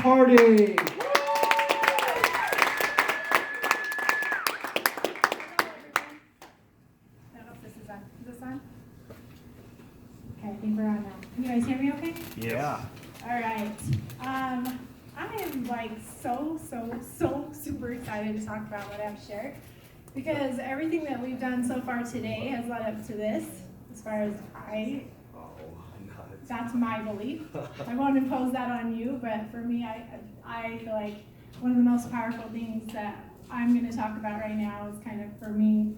party. Is this on? Okay, I think we're on now. Can you guys hear me okay? Yeah. All right. I am like so super excited to talk about what I've shared because everything that we've done so far today has led up to this as far as that's my belief. I won't impose that on you, but for me, I feel like one of the most powerful things that I'm going to talk about right now is kind of for me,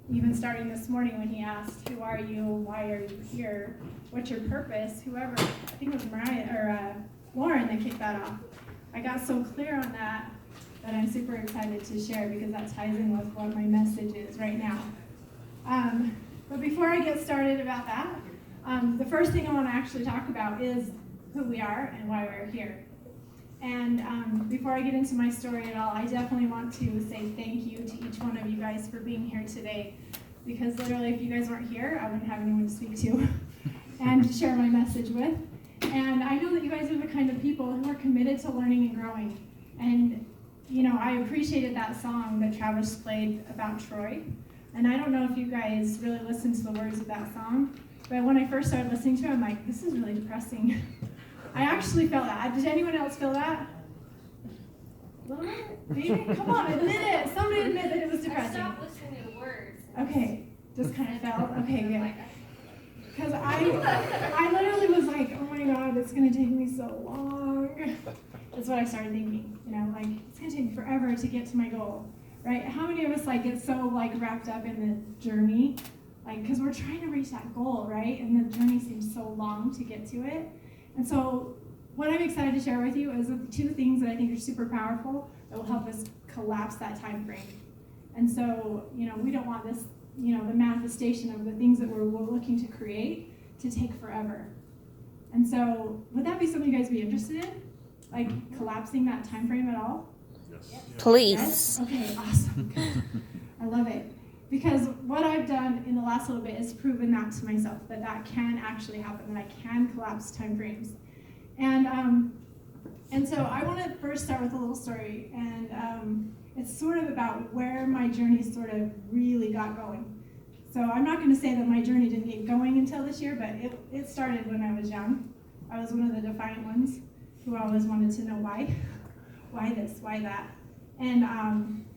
even starting this morning when he asked, who are you, why are you here, what's your purpose, whoever, I think it was Lauren that kicked that off. I got so clear on that I'm super excited to share because that ties in with what my message is right now. But before I get started about that, the first thing I want to actually talk about is who we are and why we're here. And before I get into my story at all, I definitely want to say thank you to each one of you guys for being here today. Because literally, if you guys weren't here, I wouldn't have anyone to speak to and share my message with. And I know that you guys are the kind of people who are committed to learning and growing. And, you know, I appreciated that song that Travis played about Troy. And I don't know if you guys really listened to the words of that song, but when I first started listening to it, I'm like, this is really depressing. I actually felt that. Did anyone else feel that? A little bit? Maybe? Come on, admit it. Somebody admit that it was depressing. I stopped listening to the words. Okay, just kind of felt. Okay, good. Because I literally was like, oh my God, it's going to take me so long. That's what I started thinking. You know, like, it's going to take me forever to get to my goal, right? How many of us, like, get so, like, wrapped up in the journey? Like, because we're trying to reach that goal, right? And the journey seems so long to get to it. And so what I'm excited to share with you is the two things that I think are super powerful that will help us collapse that time frame. And so, you know, we don't want this, you know, the manifestation of the things that we're looking to create to take forever. And so would that be something you guys would be interested in? Like collapsing that time frame at all? Yes. Please. Yes? Okay, awesome. I love it. Because what I've done in the last little bit is proven that to myself, that can actually happen, that I can collapse time frames. And so I want to first start with a little story, and it's sort of about where my journey sort of really got going. So I'm not going to say that my journey didn't get going until this year, but it started when I was young. I was one of the defiant ones who always wanted to know why. Why this, why that? And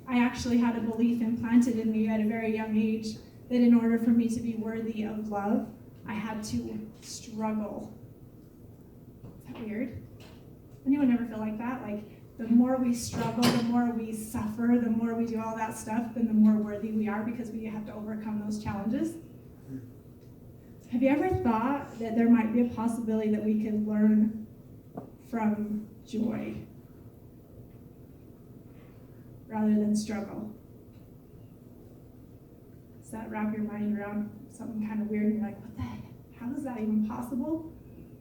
I actually had a belief implanted in me at a very young age that in order for me to be worthy of love, I had to struggle. Is that weird? Anyone ever feel like that? Like, the more we struggle, the more we suffer, the more we do all that stuff, then the more worthy we are because we have to overcome those challenges. Have you ever thought that there might be a possibility that we could learn from joy rather than struggle? Does that wrap your mind around something kind of weird and you're like, what the heck? How is that even possible?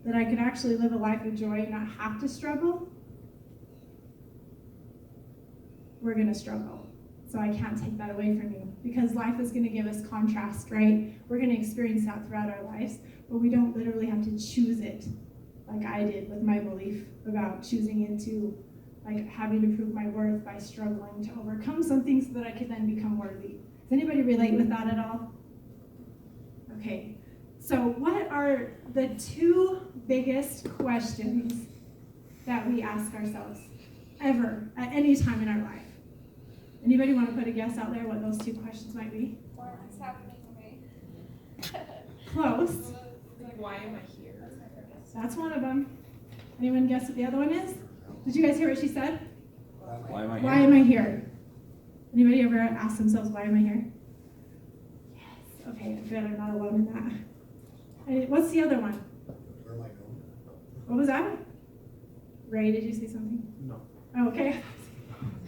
That I could actually live a life of joy and not have to struggle? We're going to struggle. So I can't take that away from you because life is going to give us contrast, right? We're going to experience that throughout our lives, but we don't literally have to choose it like I did with my belief about choosing into like having to prove my worth by struggling to overcome something so that I could then become worthy. Does anybody relate with that at all? Okay, so what are the two biggest questions that we ask ourselves ever at any time in our life? Anybody want to put a guess out there what those two questions might be? Why is this happening to me? Close. Like, why am I here? That's one of them. Anyone guess what the other one is? Did you guys hear what she said? Why am I here? Why am I here? Anybody ever ask themselves, why am I here? Yes. Okay, I feel I'm not alone in that. And what's the other one? Where am I going? What was that? Ray, did you say something? No. Oh, okay.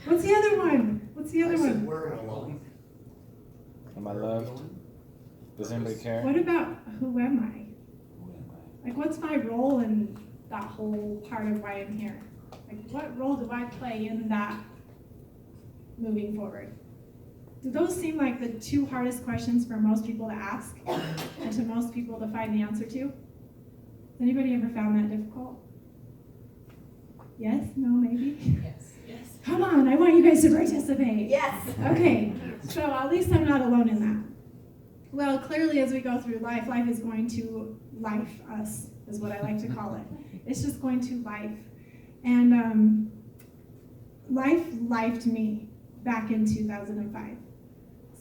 What's the other one? What's the other I said, one? where am I going? Am I loved? Does anybody care? What about who am I? Who am I? Like, what's my role in that whole part of why I'm here? Like, what role do I play in that moving forward? Do those seem like the two hardest questions for most people to ask and to most people to find the answer to? Has anybody ever found that difficult? Yes? No? Maybe? Yes. Yes. Come on, I want you guys to participate. Yes. Okay, so at least I'm not alone in that. Well, clearly as we go through life, life is going to life us, is what I like to call it. It's just going to life. And life lifed me back in 2005.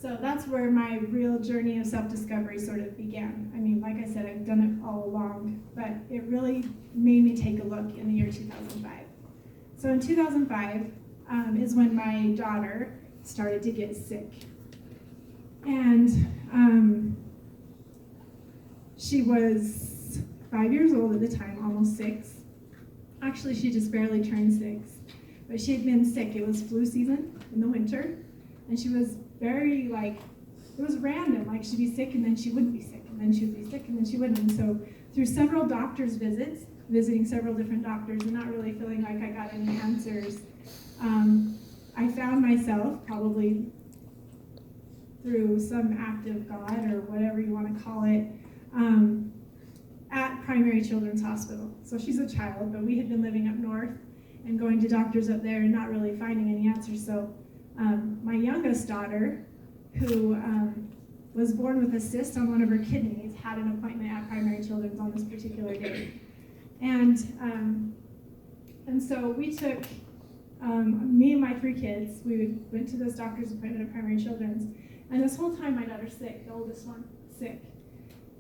So that's where my real journey of self-discovery sort of began. I mean, like I said, I've done it all along, but it really made me take a look in the year 2005. So in 2005 is when my daughter started to get sick. And she was 5 years old at the time, almost 6. Actually, she just barely turned 6. But she had been sick. It was flu season in the winter. And she was very, it was random. Like, she'd be sick and then she wouldn't be sick. And then she would be sick and then she wouldn't. And so through several doctor's visits, visiting several different doctors and not really feeling like I got any answers, I found myself, probably through some act of God or whatever you want to call it, at Primary Children's Hospital. So she's a child, but we had been living up north and going to doctors up there and not really finding any answers. So my youngest daughter, who was born with a cyst on one of her kidneys, had an appointment at Primary Children's on this particular day. And so we took, me and my 3 kids, we went to this doctor's appointment at Primary Children's. And this whole time my daughter's sick, the oldest one, sick.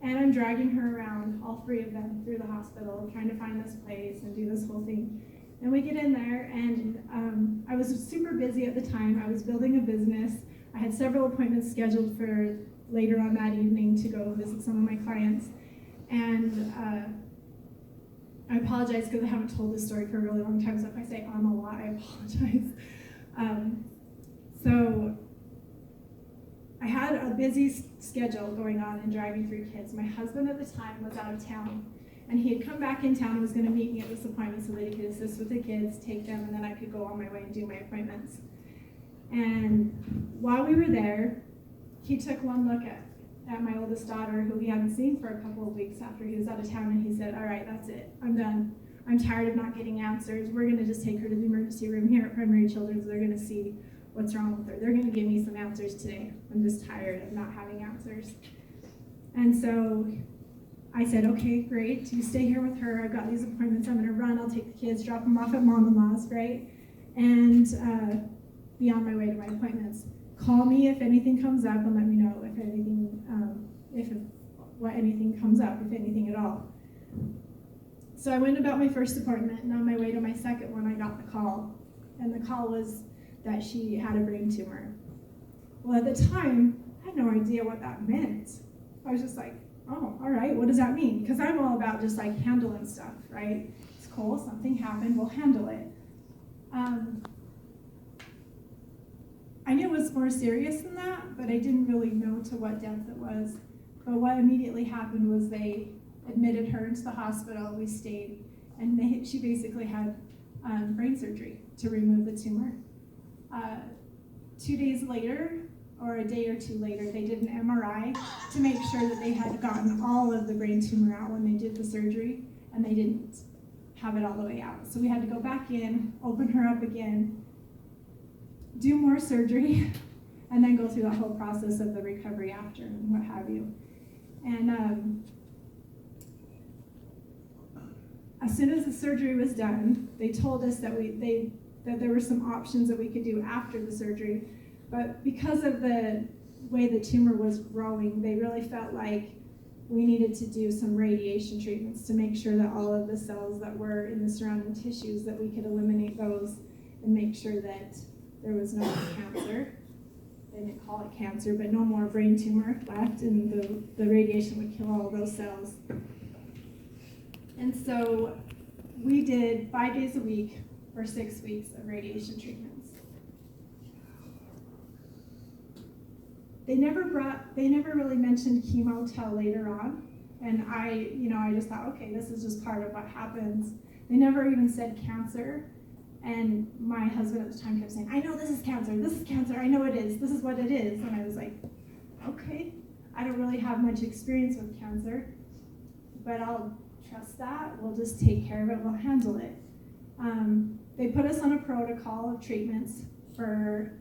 And I'm dragging her around, all 3 of them, through the hospital, trying to find this place and do this whole thing. And we get in there, and I was super busy at the time. I was building a business. I had several appointments scheduled for later on that evening to go visit some of my clients. And I apologize because I haven't told this story for a really long time, so if I say a lot, I apologize. So I had a busy schedule going on and driving 3 kids. My husband at the time was out of town, and he had come back in town and was going to meet me at this appointment so that he could assist with the kids, take them, and then I could go on my way and do my appointments. And while we were there, he took one look at my oldest daughter, who he hadn't seen for a couple of weeks after he was out of town, and he said, "All right, that's it. I'm done. I'm tired of not getting answers. We're going to just take her to the emergency room here at Primary Children's. They're going to see what's wrong with her. They're going to give me some answers today. I'm just tired of not having answers." And so I said, "Okay, great. You stay here with her. I've got these appointments. I'm going to run. I'll take the kids, drop them off at mom-in-law's, right? And be on my way to my appointments. Call me if anything comes up and let me know if anything, what anything comes up, if anything at all." So I went about my first appointment, and on my way to my second one, I got the call. And the call was that she had a brain tumor. Well, at the time, I had no idea what that meant. I was just like, oh, all right, what does that mean? Because I'm all about just like handling stuff, right? It's cool, something happened, we'll handle it. I knew it was more serious than that, but I didn't really know to what depth it was. But what immediately happened was they admitted her into the hospital. We stayed, and she basically had brain surgery to remove the tumor. 2 days later, or a day or 2 later, they did an MRI to make sure that they had gotten all of the brain tumor out when they did the surgery, and they didn't have it all the way out. So we had to go back in, open her up again, do more surgery, and then go through that whole process of the recovery after and what have you. And as soon as the surgery was done, they told us that that there were some options that we could do after the surgery, but because of the way the tumor was growing, they really felt like we needed to do some radiation treatments to make sure that all of the cells that were in the surrounding tissues, that we could eliminate those and make sure that there was no more cancer. They didn't call it cancer, but no more brain tumor left, and the radiation would kill all of those cells. And so we did 5 days a week for 6 weeks of radiation treatments. They never really mentioned chemo till later on, and I just thought, okay, this is just part of what happens. They never even said cancer, and my husband at the time kept saying, "I know this is cancer, I know it is, this is what it is," and I was like, okay, I don't really have much experience with cancer, but I'll trust that, we'll just take care of it, we'll handle it. They put us on a protocol of treatments for,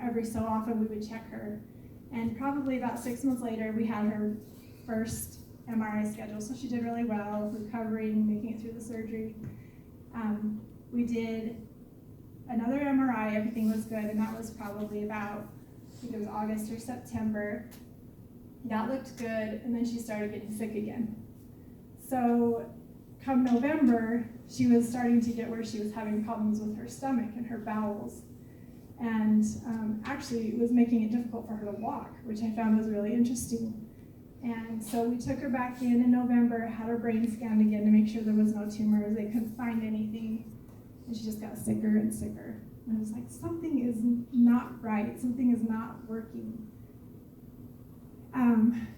every so often we would check her. And probably about 6 months later, we had her first MRI schedule. So she did really well, recovering, making it through the surgery. We did another MRI, everything was good, and that was probably about, I think it was August or September. That looked good, and then she started getting sick again. So come November, she was starting to get where she was having problems with her stomach and her bowels. And actually it was making it difficult for her to walk, which I found was really interesting. And so we took her back in November, had her brain scanned again to make sure there was no tumors. They couldn't find anything. And she just got sicker and sicker. And I was like, something is not right. Something is not working.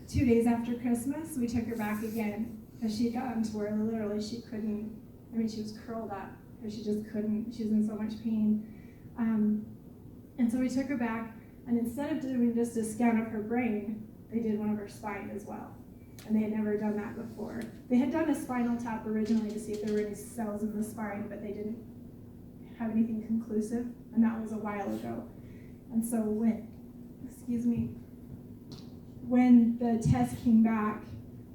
2 days after Christmas, we took her back again because she had gotten to where literally she couldn't, she was curled up because she just couldn't, she was in so much pain. And so we took her back, and instead of doing just a scan of her brain, they did one of her spine as well. And they had never done that before. They had done a spinal tap originally to see if there were any cells in the spine, but they didn't have anything conclusive, and that was a while ago. And so when the test came back,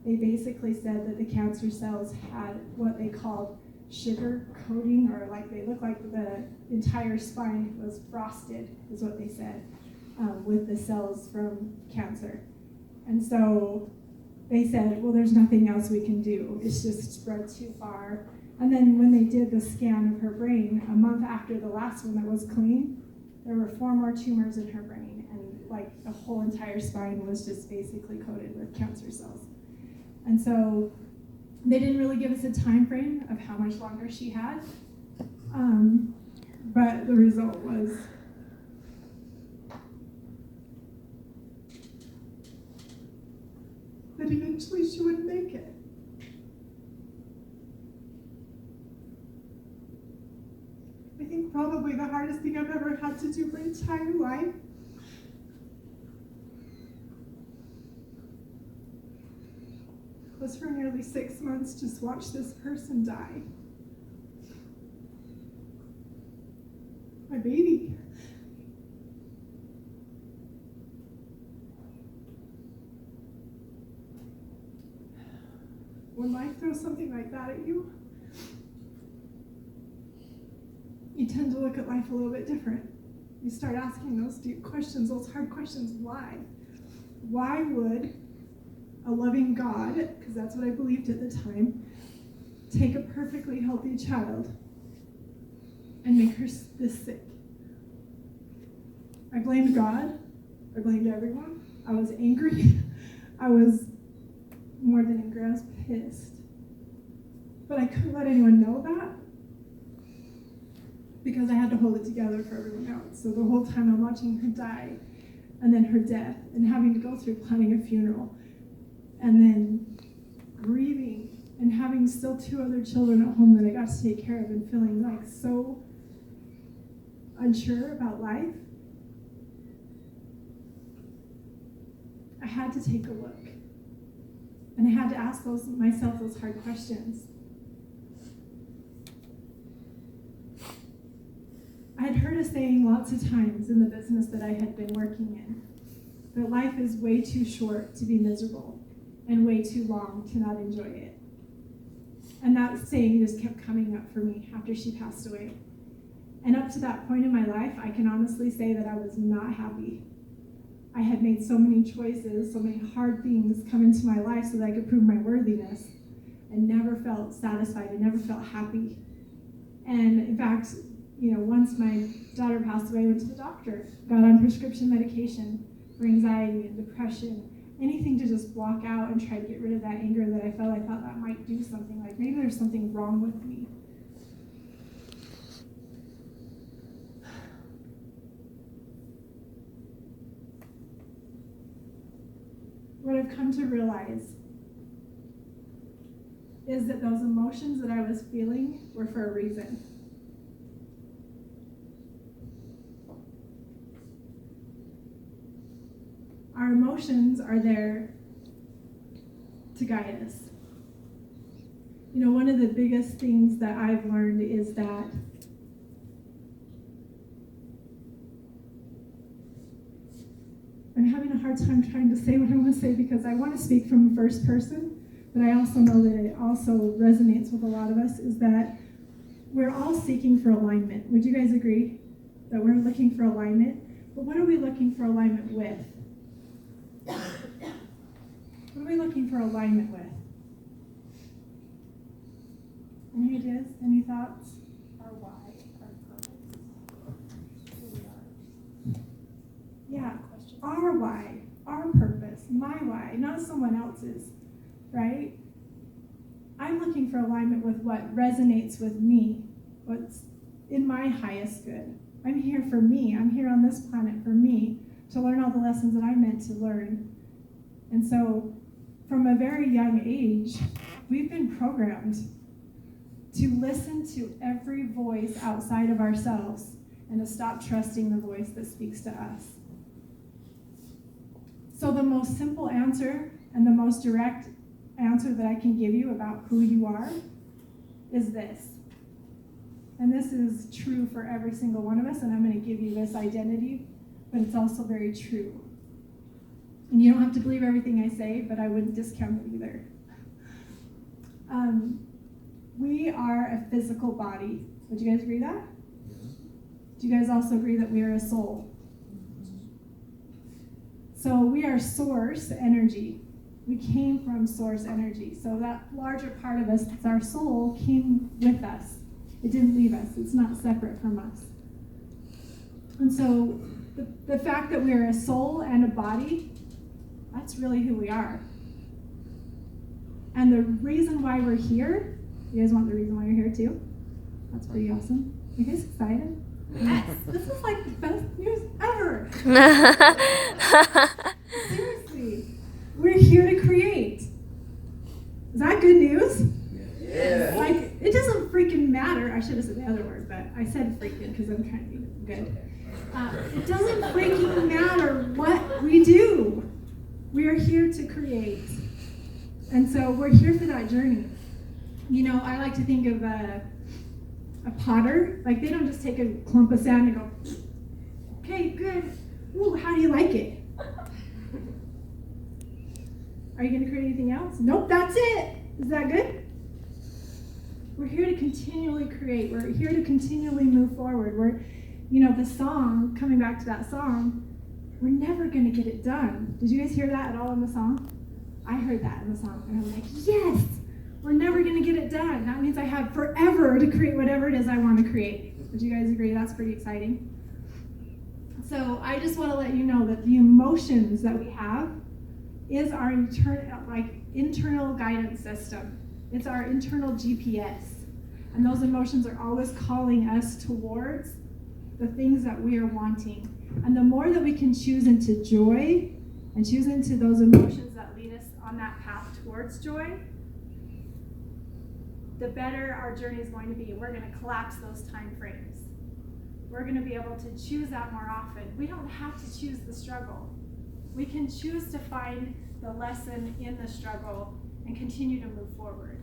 they basically said that the cancer cells had what they called sugar coating, or like they looked like the entire spine was frosted, is what they said, with the cells from cancer. And so they said, well, there's nothing else we can do. It's just spread too far. And then when they did the scan of her brain, a month after the last one that was clean, there were 4 more tumors in her brain, and like the whole entire spine was just basically coated with cancer cells. And so they didn't really give us a time frame of how much longer she had, but the result was that eventually she wouldn't make it. I think probably the hardest thing I've ever had to do my entire life was for nearly 6 months just watch this person die. My baby. When life throws something like that at you, you tend to look at life a little bit different. You start asking those deep questions, those hard questions. Why? Why would a loving God, because that's what I believed at the time, take a perfectly healthy child and make her this sick? I blamed God. I blamed everyone. I was angry. I was more than angry. I was pissed. But I couldn't let anyone know that because I had to hold it together for everyone else. So the whole time I'm watching her die, and then her death, and having to go through planning a funeral, and then grieving, and having still 2 other children at home that I got to take care of, and feeling like so unsure about life, I had to take a look. And I had to ask myself those hard questions. I had heard a saying lots of times in the business that I had been working in, that life is way too short to be miserable and way too long to not enjoy it. And that saying just kept coming up for me after she passed away. And up to that point in my life, I can honestly say that I was not happy. I had made so many choices, so many hard things come into my life so that I could prove my worthiness, and never felt satisfied and never felt happy. And in fact, once my daughter passed away, I went to the doctor, got on prescription medication for anxiety and depression, anything to just block out and try to get rid of that anger that I felt. I thought that might do something, like maybe there's something wrong with me. What I've come to realize is that those emotions that I was feeling were for a reason. Our emotions are there to guide us. You know, one of the biggest things that I've learned is that I'm having a hard time trying to say what I want to say because I want to speak from the first person, but I also know that it also resonates with a lot of us, is that we're all seeking for alignment. Would you guys agree that we're looking for alignment? But what are we looking for alignment with? What are we looking for alignment with? Any ideas? Any thoughts? Our why, our purpose, who we are. Yeah, Questions? our why, our purpose, my why, not someone else's, right? I'm looking for alignment with what resonates with me, what's in my highest good. I'm here for me. I'm here on this planet for me, to learn all the lessons that I'm meant to learn. And so, from a very young age, we've been programmed to listen to every voice outside of ourselves and to stop trusting the voice that speaks to us. So the most simple answer and the most direct answer that I can give you about who you are is this. And this is true for every single one of us, and I'm going to give you this identity, but it's also very true. And you don't have to believe everything I say, but I wouldn't discount it either. We are a physical body. Would you guys agree that? Do you guys also agree that we are a soul? So we are source energy. We came from source energy. So that larger part of us, that's our soul, came with us. It didn't leave us. It's not separate from us. And so the fact that we're a soul and a body, that's really who we are. And the reason why we're here, you guys want the reason why you're here too? That's pretty awesome. You guys excited? Yes, this is like the best news ever. Seriously, we're here to create. Is that good news? Yeah. Like, it doesn't freaking matter. I should have said the other word, but I said freaking because I'm trying to be good. It doesn't freaking matter what we do. We are here to create. And so we're here for that journey. You know, I like to think of a potter. Like, they don't just take a clump of sand and go, okay, good. Ooh, how do you like it? Are you going to create anything else? Nope, that's it. Is that good? We're here to continually create. We're here to continually move forward. We're, you know, the song, coming back to that song, we're never going to get it done. Did you guys hear that at all in the song? I heard that in the song, and I'm like, yes, we're never going to get it done. That means I have forever to create whatever it is I want to create. Would you guys agree? That's pretty exciting. So I just want to let you know that the emotions that we have is our internal guidance system. It's our internal GPS. And those emotions are always calling us towards the things that we are wanting. And the more that we can choose into joy and choose into those emotions that lead us on that path towards joy, the better our journey is going to be. We're going to collapse those time frames. We're going to be able to choose that more often. We don't have to choose the struggle. We can choose to find the lesson in the struggle and continue to move forward.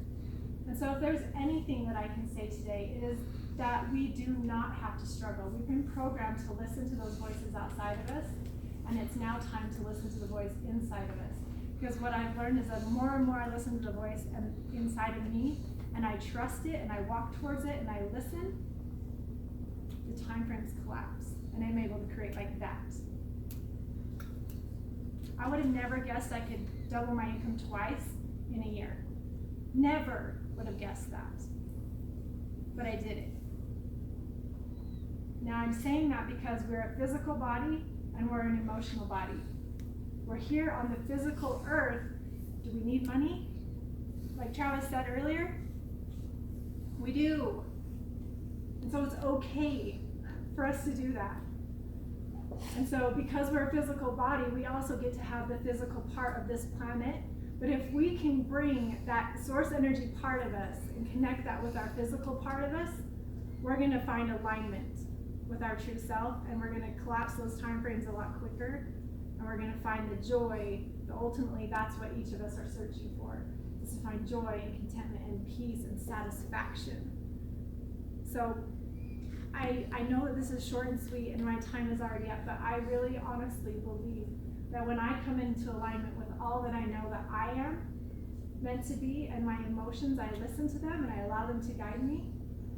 And so if there's anything that I can say today, it is that we do not have to struggle. We've been programmed to listen to those voices outside of us, and it's now time to listen to the voice inside of us. Because what I've learned is that the more and more I listen to the voice inside of me, and I trust it, and I walk towards it, and I listen, the time frames collapse, and I'm able to create like that. I would have never guessed I could double my income twice in a year. Never would have guessed that. But I did it. Now I'm saying that because we're a physical body and we're an emotional body. We're here on the physical earth. Do we need money? Like Travis said earlier, we do. And so it's okay for us to do that. And so because we're a physical body, we also get to have the physical part of this planet. But if we can bring that source energy part of us and connect that with our physical part of us, we're going to find alignment with our true self, and we're going to collapse those time frames a lot quicker, and we're going to find the joy that ultimately that's what each of us are searching for, is to find joy and contentment and peace and satisfaction. So I know that this is short and sweet and my time is already up, but I really honestly believe that when I come into alignment with all that I know that I am meant to be and my emotions, I listen to them and I allow them to guide me.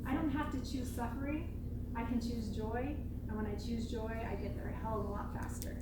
I don't have to choose suffering. I can choose joy. And when I choose joy, I get there a hell of a lot faster.